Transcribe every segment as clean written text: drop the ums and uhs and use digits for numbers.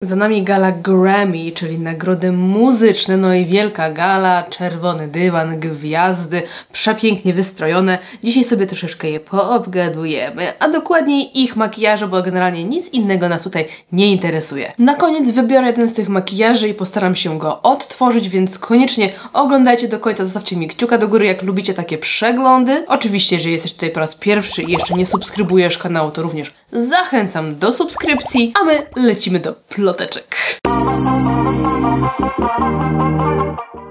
Za nami gala Grammy, czyli nagrody muzyczne, no i wielka gala, czerwony dywan, gwiazdy, przepięknie wystrojone. Dzisiaj sobie troszeczkę je poobgadujemy, a dokładniej ich makijaże, bo generalnie nic innego nas tutaj nie interesuje. Na koniec wybiorę jeden z tych makijaży i postaram się go odtworzyć, więc koniecznie oglądajcie do końca, zostawcie mi kciuka do góry, jak lubicie takie przeglądy. Oczywiście, jeżeli jesteś tutaj po raz pierwszy i jeszcze nie subskrybujesz kanału, to również zachęcam do subskrypcji, a my lecimy do ploteczek.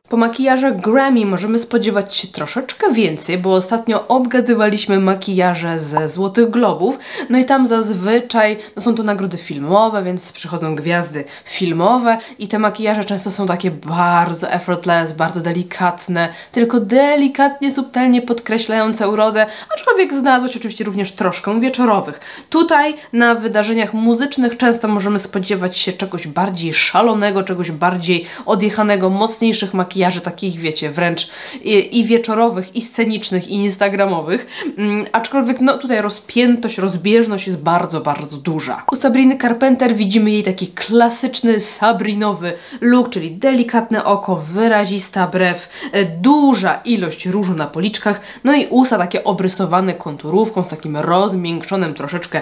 Po makijażach Grammy możemy spodziewać się troszeczkę więcej, bo ostatnio obgadywaliśmy makijaże ze Złotych Globów, no i tam zazwyczaj są to nagrody filmowe, więc przychodzą gwiazdy filmowe i te makijaże często są takie bardzo effortless, bardzo delikatne, tylko delikatnie, subtelnie podkreślające urodę, aczkolwiek znalazło się oczywiście również troszkę wieczorowych. Tutaj na wydarzeniach muzycznych często możemy spodziewać się czegoś bardziej szalonego, czegoś bardziej odjechanego, mocniejszych makijaży, takich, wiecie, wręcz i wieczorowych, i scenicznych, i instagramowych, aczkolwiek no tutaj rozpiętość, rozbieżność jest bardzo, bardzo duża. U Sabriny Carpenter widzimy jej taki klasyczny sabrinowy look, czyli delikatne oko, wyrazista brew, duża ilość różu na policzkach, no i usta takie obrysowane konturówką z takim rozmiękczonym troszeczkę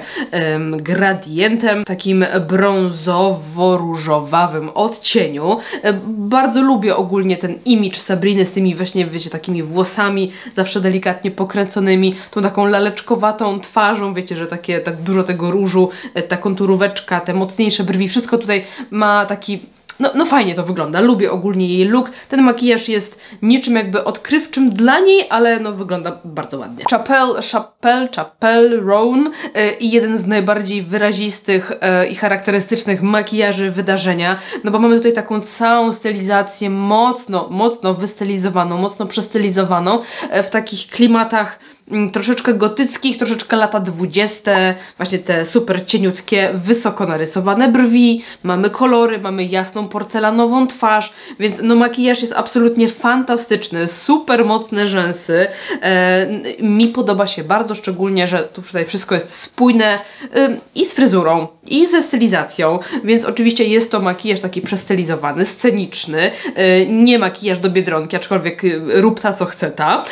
gradientem, takim brązowo-różowawym odcieniu. Bardzo lubię ogólnie ten image Sabriny z tymi właśnie, wiecie, takimi włosami zawsze delikatnie pokręconymi, tą taką laleczkowatą twarzą, wiecie, że tak dużo tego różu, ta konturóweczka, te mocniejsze brwi, wszystko tutaj ma taki... No fajnie to wygląda, lubię ogólnie jej look. Ten makijaż jest niczym jakby odkrywczym dla niej, ale no wygląda bardzo ładnie. Chappelle Roan i jeden z najbardziej wyrazistych i charakterystycznych makijaży wydarzenia, no bo mamy tutaj taką całą stylizację mocno wystylizowaną, mocno przestylizowaną w takich klimatach troszeczkę gotyckich, troszeczkę lata 20, właśnie te super cieniutkie, wysoko narysowane brwi, mamy kolory, mamy jasną porcelanową twarz, więc no makijaż jest absolutnie fantastyczny, super mocne rzęsy, mi podoba się bardzo, szczególnie, że tu tutaj wszystko jest spójne i z fryzurą, i ze stylizacją, więc oczywiście jest to makijaż taki przestylizowany, sceniczny, nie makijaż do Biedronki, aczkolwiek rób ta co chce ta,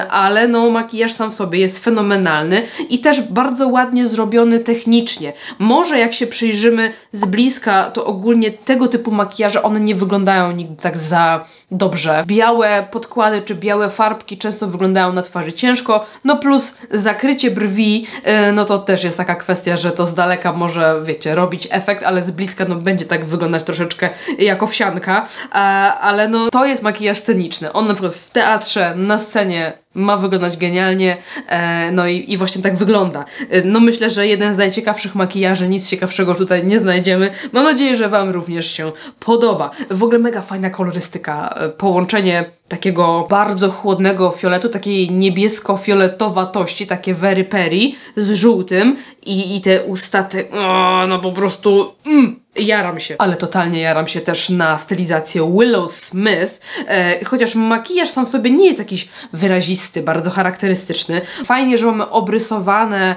ale no makijaż sam w sobie jest fenomenalny i też bardzo ładnie zrobiony technicznie. Może jak się przyjrzymy z bliska, to ogólnie tego typu makijaże, one nie wyglądają nigdy tak za dobrze. Białe podkłady czy białe farbki często wyglądają na twarzy ciężko, no plus zakrycie brwi, no to też jest taka kwestia, że to z daleka może, wiecie, robić efekt, ale z bliska no będzie tak wyglądać troszeczkę jak owsianka, ale no to jest makijaż sceniczny. On na przykład w teatrze, na scenie ma wyglądać genialnie, no i właśnie tak wygląda. No myślę, że jeden z najciekawszych makijaży, nic ciekawszego tutaj nie znajdziemy. Mam nadzieję, że Wam również się podoba. W ogóle mega fajna kolorystyka, połączenie takiego bardzo chłodnego fioletu, takiej niebiesko-fioletowatości, takie very peri z żółtym i te usta, no po prostu jaram się. Ale totalnie jaram się też na stylizację Willow Smith, chociaż makijaż sam w sobie nie jest jakiś wyrazisty, bardzo charakterystyczny. Fajnie, że mamy obrysowane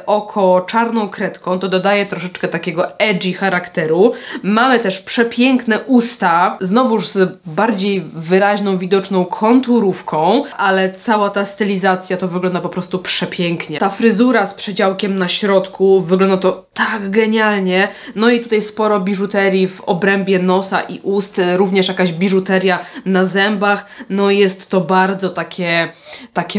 oko czarną kredką, to dodaje troszeczkę takiego edgy charakteru. Mamy też przepiękne usta, znowuż z bardziej wyraźną, widoczną konturówką, ale cała ta stylizacja to wygląda po prostu przepięknie. Ta fryzura z przedziałkiem na środku, wygląda to tak genialnie. No i tutaj sporo biżuterii w obrębie nosa i ust, również jakaś biżuteria na zębach. No jest to bardzo takie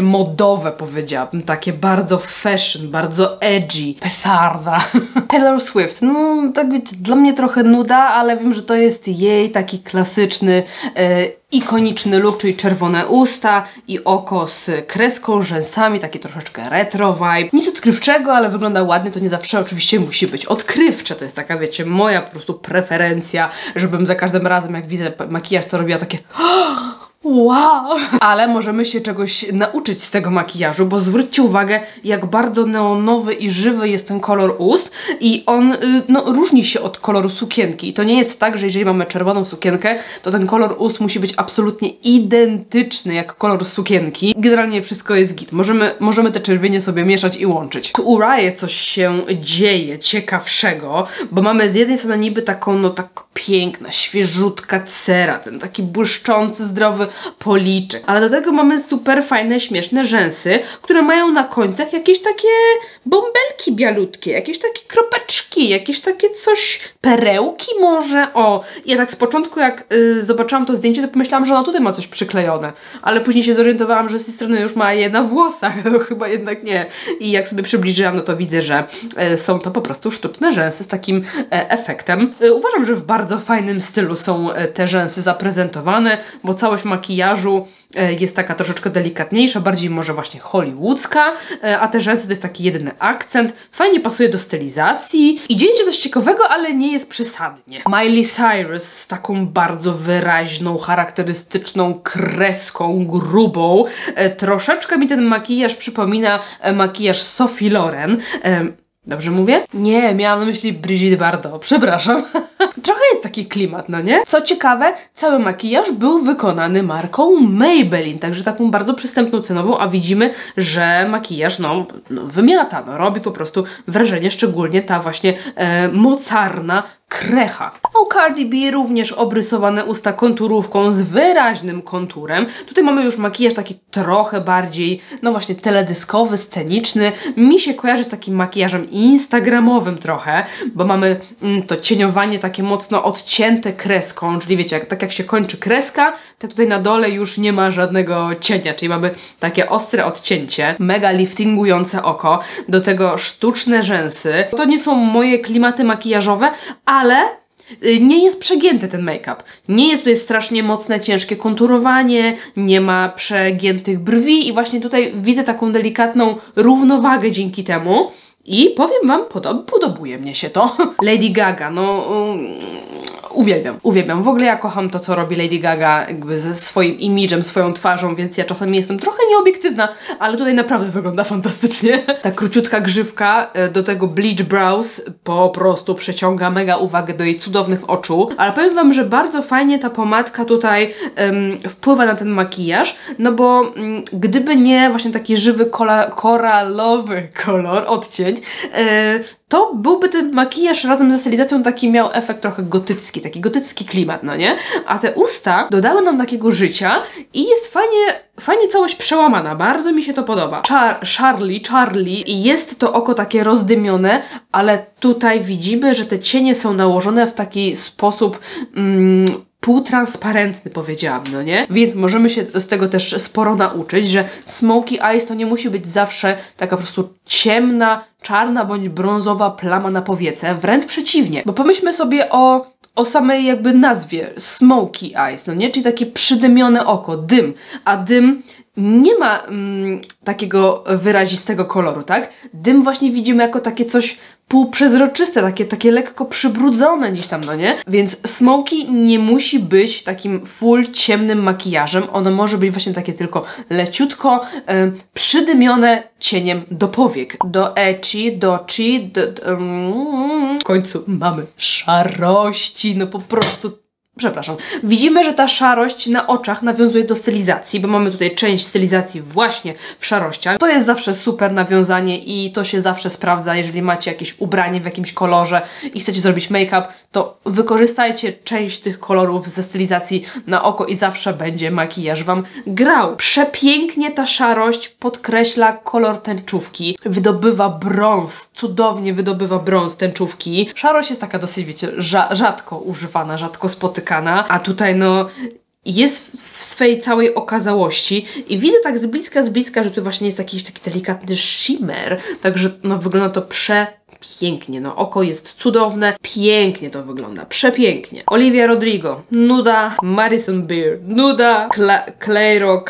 modowe, powiedziałabym, takie bardzo fashion, bardzo edgy. Petarda. Taylor Swift, no tak wiecie, dla mnie trochę nuda, ale wiem, że to jest jej taki klasyczny, ikoniczny look, czyli czerwone usta i oko z kreską, rzęsami, taki troszeczkę retro vibe. Nic odkrywczego, ale wygląda ładnie, to nie zawsze oczywiście musi być odkrywcze, to jest taka, wiecie, moja po prostu preferencja, żebym za każdym razem, jak widzę makijaż, to robiła takie Wow! Ale możemy się czegoś nauczyć z tego makijażu, bo zwróćcie uwagę, jak bardzo neonowy i żywy jest ten kolor ust i on no, różni się od koloru sukienki. I to nie jest tak, że jeżeli mamy czerwoną sukienkę, to ten kolor ust musi być absolutnie identyczny jak kolor sukienki. Generalnie wszystko jest git. Możemy te czerwienie sobie mieszać i łączyć. Tu u Rye coś się dzieje ciekawszego, bo mamy z jednej strony niby taką, no tak piękna, świeżutka cera, ten taki błyszczący, zdrowy policzek. Ale do tego mamy super fajne, śmieszne rzęsy, które mają na końcach jakieś takie bąbelki bialutkie, jakieś takie kropeczki, jakieś takie coś, perełki może? O, ja tak z początku jak zobaczyłam to zdjęcie, to pomyślałam, że ona tutaj ma coś przyklejone, ale później się zorientowałam, że z tej strony już ma je na włosach, no chyba jednak nie. I jak sobie przybliżyłam, no to widzę, że są to po prostu sztuczne rzęsy z takim efektem. Uważam, że w bardzo fajnym stylu są te rzęsy zaprezentowane, bo całość makijażu jest taka troszeczkę delikatniejsza, bardziej może właśnie hollywoodzka, a te rzęsy to jest taki jedyny akcent. Fajnie pasuje do stylizacji i dzieje się coś ciekawego, ale nie jest przesadnie. Miley Cyrus z taką bardzo wyraźną, charakterystyczną kreską, grubą. Troszeczkę mi ten makijaż przypomina makijaż Sophie Loren. Dobrze mówię? Nie, miałam na myśli Brigitte Bardot, przepraszam. Trochę jest taki klimat, no nie? Co ciekawe, cały makijaż był wykonany marką Maybelline, także taką bardzo przystępną cenową, a widzimy, że makijaż, no wymiata, no robi po prostu wrażenie, szczególnie ta właśnie mocarna krecha. U Cardi B również obrysowane usta konturówką z wyraźnym konturem. Tutaj mamy już makijaż taki trochę bardziej, no właśnie teledyskowy, sceniczny. Mi się kojarzy z takim makijażem instagramowym trochę, bo mamy to cieniowanie takie mocno odcięte kreską, czyli wiecie, tak jak się kończy kreska, tak tutaj na dole już nie ma żadnego cienia, czyli mamy takie ostre odcięcie, mega liftingujące oko, do tego sztuczne rzęsy. To nie są moje klimaty makijażowe, ale nie jest przegięty ten make-up. Nie jest tutaj strasznie mocne, ciężkie konturowanie, nie ma przegiętych brwi i właśnie tutaj widzę taką delikatną równowagę dzięki temu. I powiem wam, podobuje mnie się to. Lady Gaga, no uwielbiam. W ogóle ja kocham to, co robi Lady Gaga jakby ze swoim imidżem, swoją twarzą, więc ja czasami jestem trochę nieobiektywna, ale tutaj naprawdę wygląda fantastycznie. Ta króciutka grzywka, do tego bleach brows po prostu przyciąga mega uwagę do jej cudownych oczu. Ale powiem wam, że bardzo fajnie ta pomadka tutaj wpływa na ten makijaż, no bo gdyby nie właśnie taki żywy koralowy kolor, odcień, to byłby ten makijaż razem ze stylizacją taki miał efekt trochę gotycki, taki gotycki klimat, no nie? A te usta dodały nam takiego życia i jest fajnie całość przełamana, bardzo mi się to podoba. Charlie i jest to oko takie rozdymione, ale tutaj widzimy, że te cienie są nałożone w taki sposób półtransparentny, powiedziałam, no nie? Więc możemy się z tego też sporo nauczyć, że smoky eyes to nie musi być zawsze taka po prostu ciemna, czarna bądź brązowa plama na powiece, wręcz przeciwnie. Bo pomyślmy sobie o samej jakby nazwie smoky eyes, no nie? Czyli takie przydymione oko, dym, a dym nie ma takiego wyrazistego koloru, tak? Dym właśnie widzimy jako takie coś półprzezroczyste, takie lekko przybrudzone gdzieś tam, no nie? Więc smoky nie musi być takim full ciemnym makijażem, ono może być właśnie takie tylko leciutko przydymione cieniem do powiek. Do ecchi, w końcu mamy szarości, no po prostu. Przepraszam. Widzimy, że ta szarość na oczach nawiązuje do stylizacji, bo mamy tutaj część stylizacji właśnie w szarościach. To jest zawsze super nawiązanie i to się zawsze sprawdza, jeżeli macie jakieś ubranie w jakimś kolorze i chcecie zrobić make-up, to wykorzystajcie część tych kolorów ze stylizacji na oko i zawsze będzie makijaż wam grał. Przepięknie ta szarość podkreśla kolor tęczówki, wydobywa brąz, cudownie wydobywa brąz tęczówki. Szarość jest taka dosyć, wiecie, rzadko używana, rzadko spotykana, a tutaj no jest w swej całej okazałości i widzę tak z bliska, że tu właśnie jest jakiś taki delikatny shimmer, także no wygląda to przepięknie, no oko jest cudowne, pięknie to wygląda, przepięknie. Olivia Rodrigo, nuda, Madison Beer, nuda,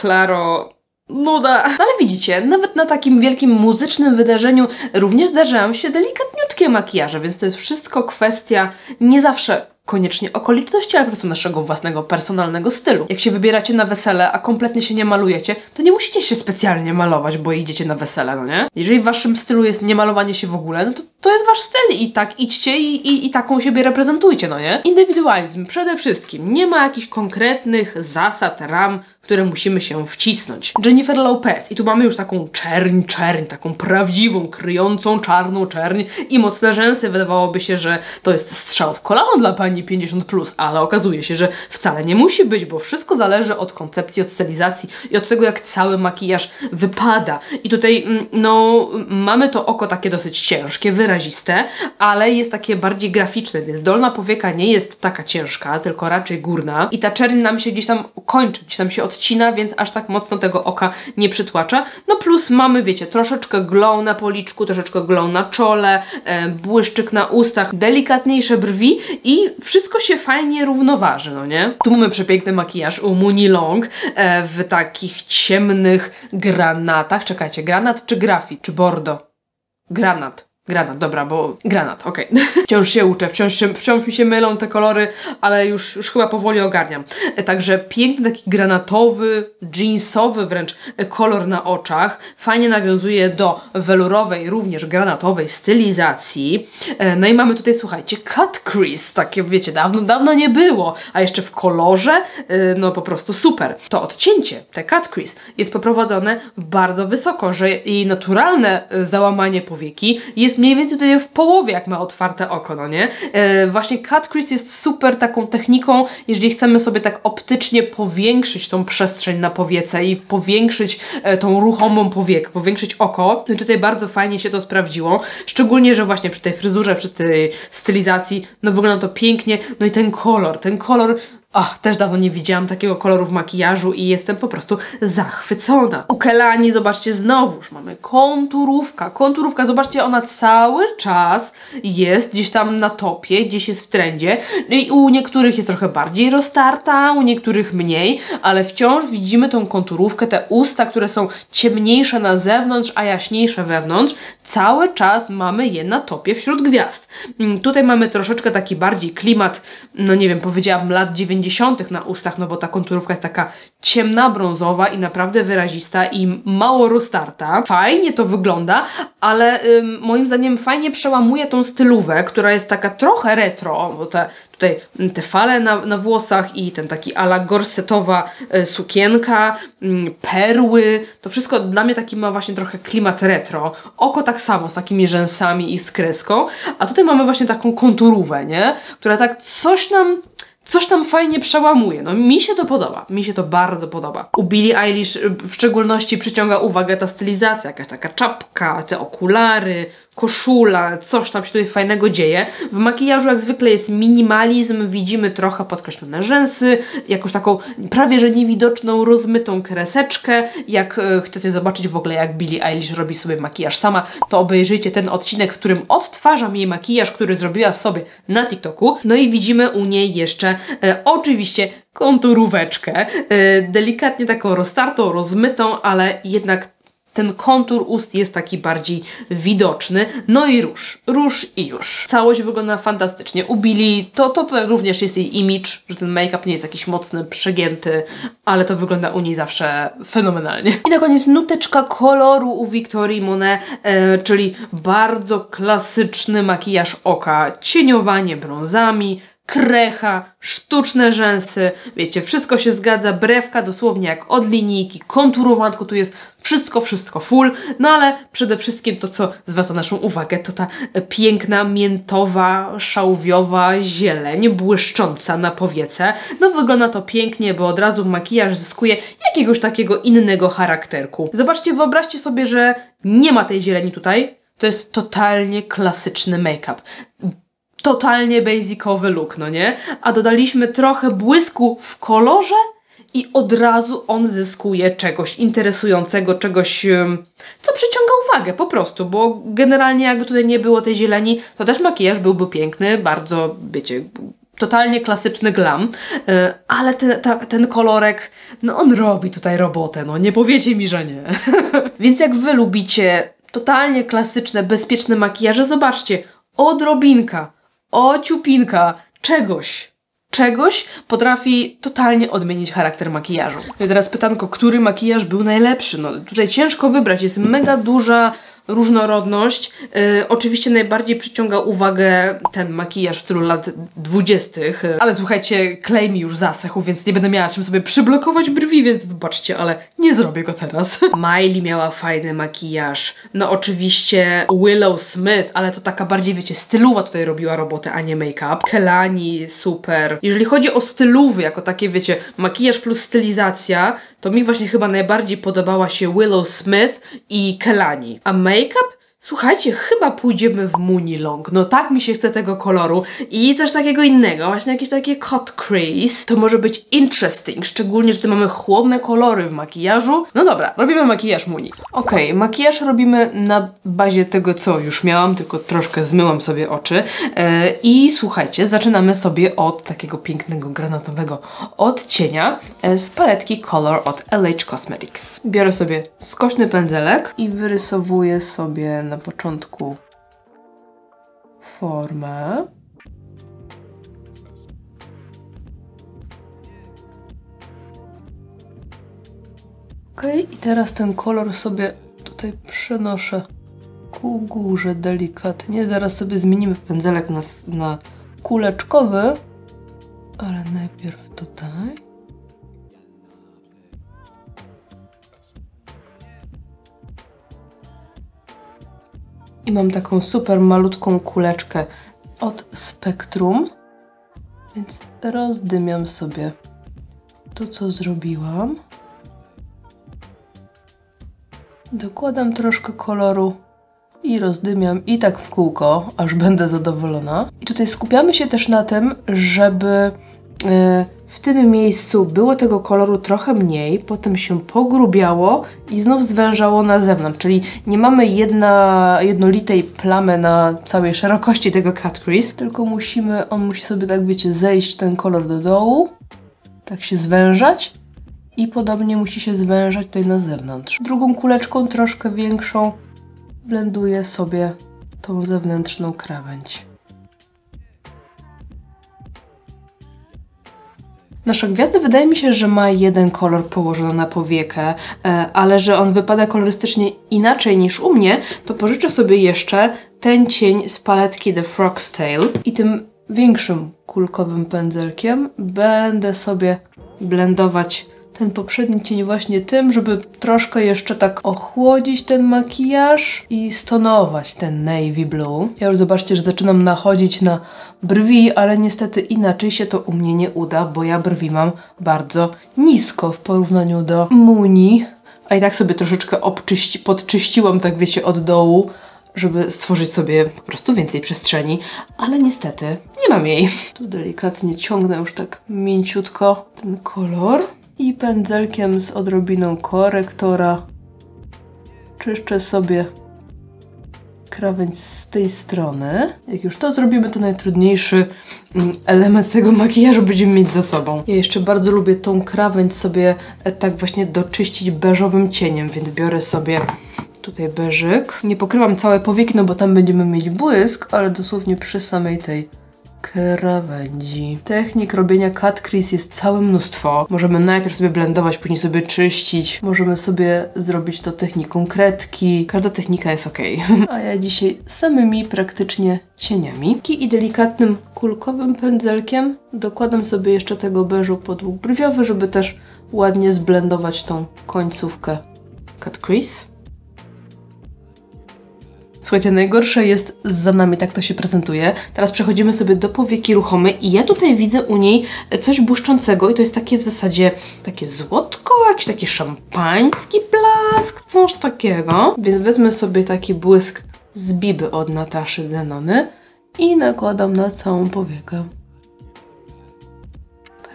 Claro, nuda. Ale widzicie, nawet na takim wielkim muzycznym wydarzeniu również zdarzają się delikatniutkie makijaże, więc to jest wszystko kwestia nie zawsze koniecznie okoliczności, ale po prostu naszego własnego, personalnego stylu. Jak się wybieracie na wesele, a kompletnie się nie malujecie, to nie musicie się specjalnie malować, bo idziecie na wesele, no nie? Jeżeli w waszym stylu jest nie malowanie się w ogóle, no to jest wasz styl i tak idźcie i taką siebie reprezentujcie, no nie? Indywidualizm przede wszystkim. Nie ma jakichś konkretnych zasad, ram, które musimy się wcisnąć. Jennifer Lopez. I tu mamy już taką czerń, taką prawdziwą, kryjącą czarną czerń i mocne rzęsy. Wydawałoby się, że to jest strzał w kolano dla pani 50+, ale okazuje się, że wcale nie musi być, bo wszystko zależy od koncepcji, od stylizacji i od tego, jak cały makijaż wypada. I tutaj, no, mamy to oko takie dosyć ciężkie, wyraziste, ale jest takie bardziej graficzne, więc dolna powieka nie jest taka ciężka, tylko raczej górna. I ta czerń nam się gdzieś tam kończy, gdzieś tam się odcina, więc aż tak mocno tego oka nie przytłacza. No plus mamy, wiecie, troszeczkę glow na policzku, troszeczkę glow na czole, błyszczyk na ustach, delikatniejsze brwi i wszystko się fajnie równoważy, no nie? Tu mamy przepiękny makijaż u Muni Long w takich ciemnych granatach. Czekajcie, granat czy grafit, czy bordo? Granat, dobra, bo granat, okej. Wciąż się uczę, wciąż mi się mylą te kolory, ale już chyba powoli ogarniam. Także piękny, taki granatowy, jeansowy wręcz kolor na oczach. Fajnie nawiązuje do welurowej, również granatowej stylizacji. No i mamy tutaj, słuchajcie, cut crease, takie wiecie, dawno nie było, a jeszcze w kolorze, no po prostu super. To odcięcie, te cut crease, jest poprowadzone bardzo wysoko, że jej naturalne załamanie powieki jest mniej więcej tutaj w połowie, jak ma otwarte oko, no nie? Właśnie cut crease jest super taką techniką, jeżeli chcemy sobie tak optycznie powiększyć tą przestrzeń na powiece i powiększyć tą ruchomą powiekę, powiększyć oko. No i tutaj bardzo fajnie się to sprawdziło, szczególnie, że właśnie przy tej fryzurze, przy tej stylizacji, no wygląda to pięknie, no i ten kolor, też dawno nie widziałam takiego koloru w makijażu i jestem po prostu zachwycona. U Kelani, zobaczcie, znowuż mamy konturówka, zobaczcie, ona cały czas jest gdzieś tam na topie, gdzieś jest w trendzie i u niektórych jest trochę bardziej roztarta, u niektórych mniej, ale wciąż widzimy tą konturówkę, te usta, które są ciemniejsze na zewnątrz, a jaśniejsze wewnątrz, cały czas mamy je na topie wśród gwiazd. Tutaj mamy troszeczkę taki bardziej klimat, no nie wiem, powiedziałam lat 90. na ustach, no bo ta konturówka jest taka ciemna, brązowa i naprawdę wyrazista i mało roztarta. Fajnie to wygląda, ale moim zdaniem fajnie przełamuje tą stylówę, która jest taka trochę retro, bo tutaj te fale na włosach i ten taki ala gorsetowa sukienka, perły, to wszystko dla mnie taki ma właśnie trochę klimat retro. Oko tak samo, z takimi rzęsami i z kreską, a tutaj mamy właśnie taką konturówę, nie? Która tak coś tam fajnie przełamuje. No mi się to podoba. Mi się to bardzo podoba. U Billie Eilish w szczególności przyciąga uwagę ta stylizacja. Jakaś taka czapka, te okulary, koszula, coś tam się tutaj fajnego dzieje. W makijażu jak zwykle jest minimalizm, widzimy trochę podkreślone rzęsy, jakąś taką prawie że niewidoczną, rozmytą kreseczkę. Jak chcecie zobaczyć w ogóle, jak Billie Eilish robi sobie makijaż sama, to obejrzyjcie ten odcinek, w którym odtwarzam jej makijaż, który zrobiła sobie na TikToku. No i widzimy u niej jeszcze oczywiście konturóweczkę, delikatnie taką roztartą, rozmytą, ale jednak ten kontur ust jest taki bardziej widoczny. No i róż i już. Całość wygląda fantastycznie. U Billie to również jest jej image, że ten make-up nie jest jakiś mocny, przegięty, ale to wygląda u niej zawsze fenomenalnie. I na koniec nuteczka koloru u Victorii Monet, czyli bardzo klasyczny makijaż oka, cieniowanie brązami, krecha, sztuczne rzęsy, wiecie, wszystko się zgadza, brewka dosłownie jak od linijki, konturowanko, tu jest wszystko full, no ale przede wszystkim to, co zwraca naszą uwagę, to ta piękna, miętowa, szałwiowa zieleń, błyszcząca na powiece. No wygląda to pięknie, bo od razu makijaż zyskuje jakiegoś takiego innego charakterku. Zobaczcie, wyobraźcie sobie, że nie ma tej zieleni tutaj, to jest totalnie klasyczny make-up. Totalnie basicowy look, no nie? A dodaliśmy trochę błysku w kolorze i od razu on zyskuje czegoś interesującego, czegoś, co przyciąga uwagę po prostu, bo generalnie jakby tutaj nie było tej zieleni, to też makijaż byłby piękny, bardzo, wiecie, totalnie klasyczny glam, ale ten kolorek, no on robi tutaj robotę, no nie powiecie mi, że nie. Więc jak wy lubicie totalnie klasyczne, bezpieczne makijaże, zobaczcie, odrobinka, ociupinka czegoś potrafi totalnie odmienić charakter makijażu. No i teraz pytanko, który makijaż był najlepszy? No tutaj ciężko wybrać, jest mega duża różnorodność. Oczywiście najbardziej przyciąga uwagę ten makijaż w stylu lat 20. Ale słuchajcie, klej mi już zasechł, więc nie będę miała czym sobie przyblokować brwi, więc wybaczcie, ale nie zrobię go teraz. Miley miała fajny makijaż. No oczywiście Willow Smith, ale to taka bardziej, wiecie, stylowa tutaj robiła robotę, a nie make-up. Kelani, super. Jeżeli chodzi o stylowy, jako takie, wiecie, makijaż plus stylizacja, to mi właśnie chyba najbardziej podobała się Willow Smith i Kelani. A make-up? Słuchajcie, chyba pójdziemy w Mooney Long. No tak mi się chce tego koloru. I coś takiego innego, właśnie jakieś takie cut crease. To może być interesting, szczególnie, że tu mamy chłodne kolory w makijażu. No dobra, robimy makijaż Mooney. Okej, makijaż robimy na bazie tego, co już miałam, tylko troszkę zmyłam sobie oczy. I słuchajcie, zaczynamy sobie od takiego pięknego granatowego odcienia z paletki Color od LH Cosmetics. Biorę sobie skośny pędzelek i wyrysowuję sobie na początku formę. Ok, i teraz ten kolor sobie tutaj przenoszę ku górze delikatnie. Zaraz sobie zmienimy pędzelek na kuleczkowy, ale najpierw tutaj. I mam taką super malutką kuleczkę od Spectrum, więc rozdymiam sobie to, co zrobiłam. Dokładam troszkę koloru i rozdymiam i tak w kółko, aż będę zadowolona. I tutaj skupiamy się też na tym, żeby w tym miejscu było tego koloru trochę mniej, potem się pogrubiało i znów zwężało na zewnątrz, czyli nie mamy jednolitej plamy na całej szerokości tego cut crease, tylko on musi sobie tak, wiecie, zejść ten kolor do dołu, tak się zwężać i podobnie musi się zwężać tutaj na zewnątrz. Drugą kuleczką, troszkę większą, blenduję sobie tą zewnętrzną krawędź. Nasza gwiazda wydaje mi się, że ma jeden kolor położony na powiekę, ale że on wypada kolorystycznie inaczej niż u mnie, to pożyczę sobie jeszcze ten cień z paletki The Frog's Tale i tym większym kulkowym pędzelkiem będę sobie blendować ten poprzedni cień właśnie tym, żeby troszkę jeszcze tak ochłodzić ten makijaż i stonować ten navy blue. Ja już zobaczcie, że zaczynam nachodzić na brwi, ale niestety inaczej się to u mnie nie uda, bo ja brwi mam bardzo nisko w porównaniu do Mooney. A i tak sobie troszeczkę podczyściłam, tak wiecie, od dołu, żeby stworzyć sobie po prostu więcej przestrzeni, ale niestety nie mam jej. Tu delikatnie ciągnę już tak mięciutko ten kolor. I pędzelkiem z odrobiną korektora czyszczę sobie krawędź z tej strony. Jak już to zrobimy, to najtrudniejszy element tego makijażu będziemy mieć za sobą. Ja jeszcze bardzo lubię tą krawędź sobie tak właśnie doczyścić beżowym cieniem, więc biorę sobie tutaj beżyk. Nie pokrywam całe powieki, no bo tam będziemy mieć błysk, ale dosłownie przy samej tej krawędzi. Technik robienia cut crease jest całe mnóstwo. Możemy najpierw sobie blendować, później sobie czyścić. Możemy sobie zrobić to techniką kredki. Każda technika jest ok. A ja dzisiaj samymi praktycznie cieniami. I delikatnym kulkowym pędzelkiem dokładam sobie jeszcze tego beżu pod łuk brwiowy, żeby też ładnie zblendować tą końcówkę cut crease. Słuchajcie, najgorsze jest za nami, tak to się prezentuje. Teraz przechodzimy sobie do powieki ruchomej i ja tutaj widzę u niej coś błyszczącego i to jest takie w zasadzie takie złotko, jakiś taki szampański blask, coś takiego. Więc wezmę sobie taki błysk z Biby od Nataszy Denony i nakładam na całą powiekę.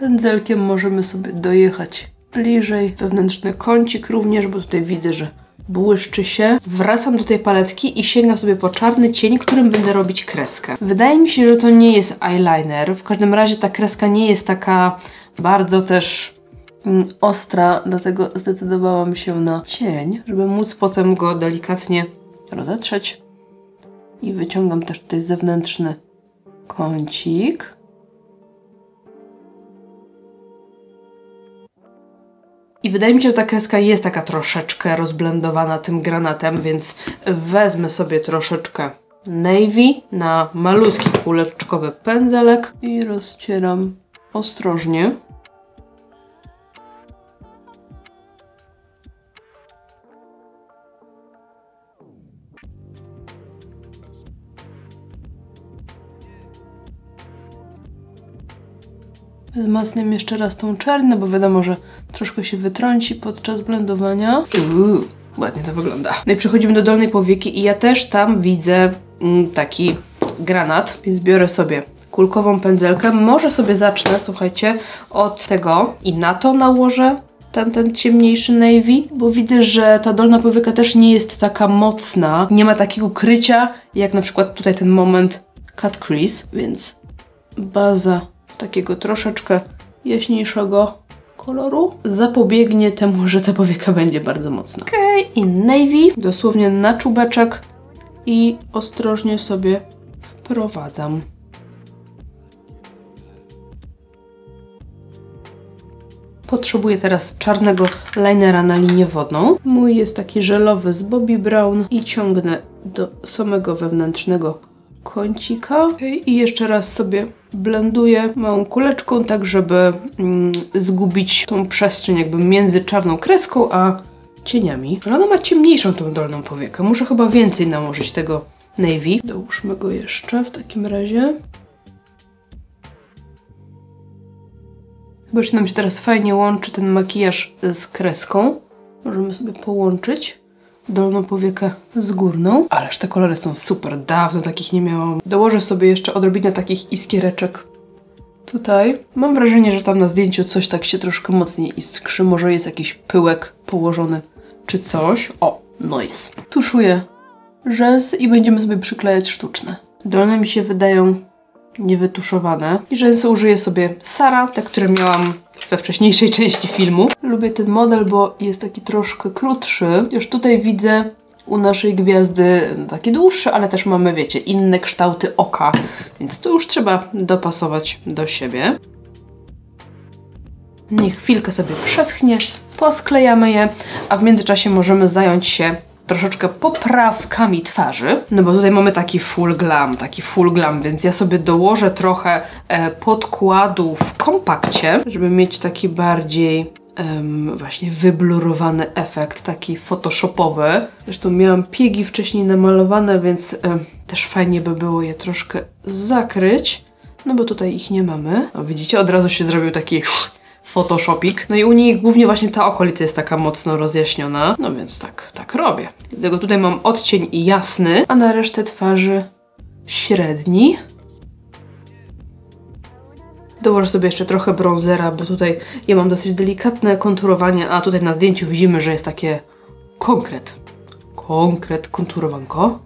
Pędzelkiem możemy sobie dojechać bliżej, wewnętrzny kącik również, bo tutaj widzę, że błyszczy się. Wracam do tej paletki i sięgam sobie po czarny cień, którym będę robić kreskę. Wydaje mi się, że to nie jest eyeliner. W każdym razie ta kreska nie jest taka bardzo też ostra, dlatego zdecydowałam się na cień, żeby móc potem go delikatnie rozetrzeć. I wyciągam też tutaj zewnętrzny kącik. I wydaje mi się, że ta kreska jest taka troszeczkę rozblendowana tym granatem, więc wezmę sobie troszeczkę navy na malutki kuleczkowy pędzelek i rozcieram ostrożnie. Wzmacniam jeszcze raz tą czarnę, bo wiadomo, że troszkę się wytrąci podczas blendowania. Ładnie to wygląda. No i przechodzimy do dolnej powieki i ja też tam widzę taki granat, więc biorę sobie kulkową pędzelkę. Może sobie zacznę, słuchajcie, od tego i na to nałożę ten ciemniejszy navy, bo widzę, że ta dolna powieka też nie jest taka mocna. Nie ma takiego krycia, jak na przykład tutaj ten moment cut crease, więc baza z takiego troszeczkę jaśniejszego koloru zapobiegnie temu, że ta powieka będzie bardzo mocna. Okej, i navy dosłownie na czubeczek i ostrożnie sobie wprowadzam. Potrzebuję teraz czarnego linera na linię wodną. Mój jest taki żelowy z Bobbi Brown i ciągnę do samego wewnętrznego kącika. I jeszcze raz sobie blenduję małą kuleczką, tak żeby zgubić tą przestrzeń jakby między czarną kreską a cieniami. Ona ma ciemniejszą tą dolną powiekę. Muszę chyba więcej nałożyć tego navy. Dołóżmy go jeszcze w takim razie. Zobaczcie, nam się teraz fajnie łączy ten makijaż z kreską. Możemy sobie połączyć dolną powiekę z górną. Ależ te kolory są super, dawno takich nie miałam. Dołożę sobie jeszcze odrobinę takich iskiereczek tutaj. Mam wrażenie, że tam na zdjęciu coś tak się troszkę mocniej iskrzy. Może jest jakiś pyłek położony czy coś. O, nice. Tuszuję rzęsy i będziemy sobie przyklejać sztuczne. Dolne mi się wydają niewytuszowane. I rzęsy użyję sobie Sara, te, które miałam we wcześniejszej części filmu. Lubię ten model, bo jest taki troszkę krótszy. Już tutaj widzę u naszej gwiazdy takie dłuższe, ale też mamy, wiecie, inne kształty oka, więc to już trzeba dopasować do siebie. Niech chwilkę sobie przeschnie, posklejamy je, a w międzyczasie możemy zająć się troszeczkę poprawkami twarzy, no bo tutaj mamy taki full glam, więc ja sobie dołożę trochę podkładu w kompakcie, żeby mieć taki bardziej właśnie wyblurowany efekt, taki photoshopowy. Zresztą miałam piegi wcześniej namalowane, więc też fajnie by było je troszkę zakryć, no bo tutaj ich nie mamy. O, widzicie, od razu się zrobił taki Photoshopik. No i u niej głównie właśnie ta okolica jest taka mocno rozjaśniona. No więc tak robię. Dlatego tutaj mam odcień jasny, a na resztę twarzy średni. Dołożę sobie jeszcze trochę bronzera, bo tutaj ja mam dosyć delikatne konturowanie, a tutaj na zdjęciu widzimy, że jest takie konkret konturowanko.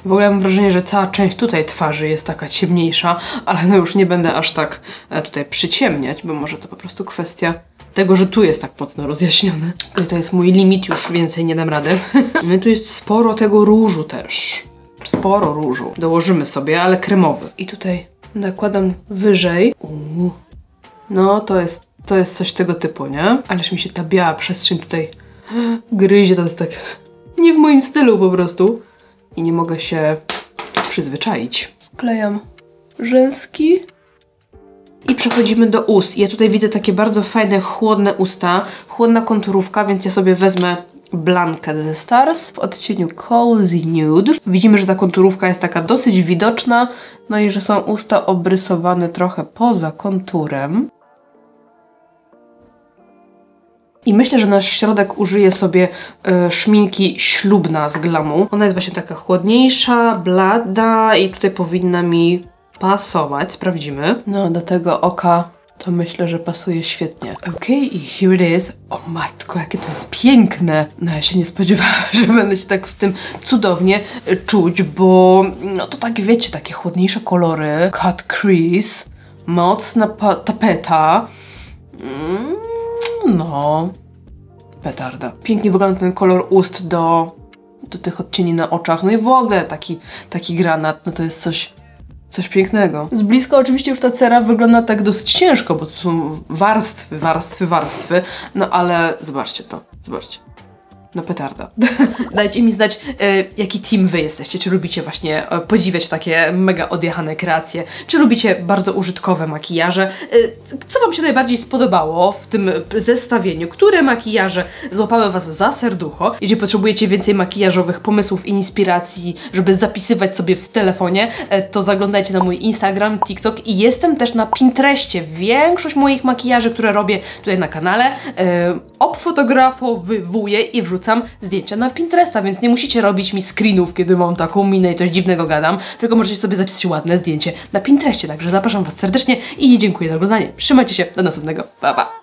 W ogóle mam wrażenie, że cała część tutaj twarzy jest taka ciemniejsza, ale no już nie będę aż tak tutaj przyciemniać, bo może to po prostu kwestia tego, że tu jest tak mocno rozjaśnione. To jest mój limit, już więcej nie dam rady. No i tu jest sporo tego różu też. Sporo różu. Dołożymy sobie, ale kremowy. I tutaj nakładam wyżej. No to jest coś tego typu, nie? Ależ mi się ta biała przestrzeń tutaj gryzie, to jest tak nie w moim stylu po prostu. I nie mogę się przyzwyczaić. Sklejam rzęski. I przechodzimy do ust. Ja tutaj widzę takie bardzo fajne, chłodne usta. Chłodna konturówka, więc ja sobie wezmę Blanket ze Stars w odcieniu Cozy Nude. Widzimy, że ta konturówka jest taka dosyć widoczna. No i że są usta obrysowane trochę poza konturem. I myślę, że na środek użyję sobie szminki Ślubna z Glamu. Ona jest właśnie taka chłodniejsza, blada i tutaj powinna mi pasować. Sprawdzimy. No, do tego oka to myślę, że pasuje świetnie. Okej, i here it is. O matko, jakie to jest piękne. No, ja się nie spodziewałam, że będę się tak w tym cudownie czuć, bo no to tak, wiecie, takie chłodniejsze kolory. Cut crease, mocna tapeta. No, petarda. Pięknie wygląda ten kolor ust do tych odcieni na oczach. No i w ogóle taki granat, no to jest Coś pięknego. Z bliska oczywiście już ta cera wygląda tak dosyć ciężko, bo to są warstwy, no ale zobaczcie to, zobaczcie. No petarda. Dajcie mi znać, jaki team wy jesteście. Czy lubicie właśnie podziwiać takie mega odjechane kreacje? Czy lubicie bardzo użytkowe makijaże? Co wam się najbardziej spodobało w tym zestawieniu? Które makijaże złapały was za serducho? Jeżeli potrzebujecie więcej makijażowych pomysłów i inspiracji, żeby zapisywać sobie w telefonie, to zaglądajcie na mój Instagram, TikTok i jestem też na Pinterestie. Większość moich makijaży, które robię tutaj na kanale, obfotografowuję i wrzucam zdjęcia na Pinteresta, więc nie musicie robić mi screenów, kiedy mam taką minę i coś dziwnego gadam, tylko możecie sobie zapisać ładne zdjęcie na Pinterestie, także zapraszam was serdecznie i dziękuję za oglądanie. Trzymajcie się, do następnego, pa pa!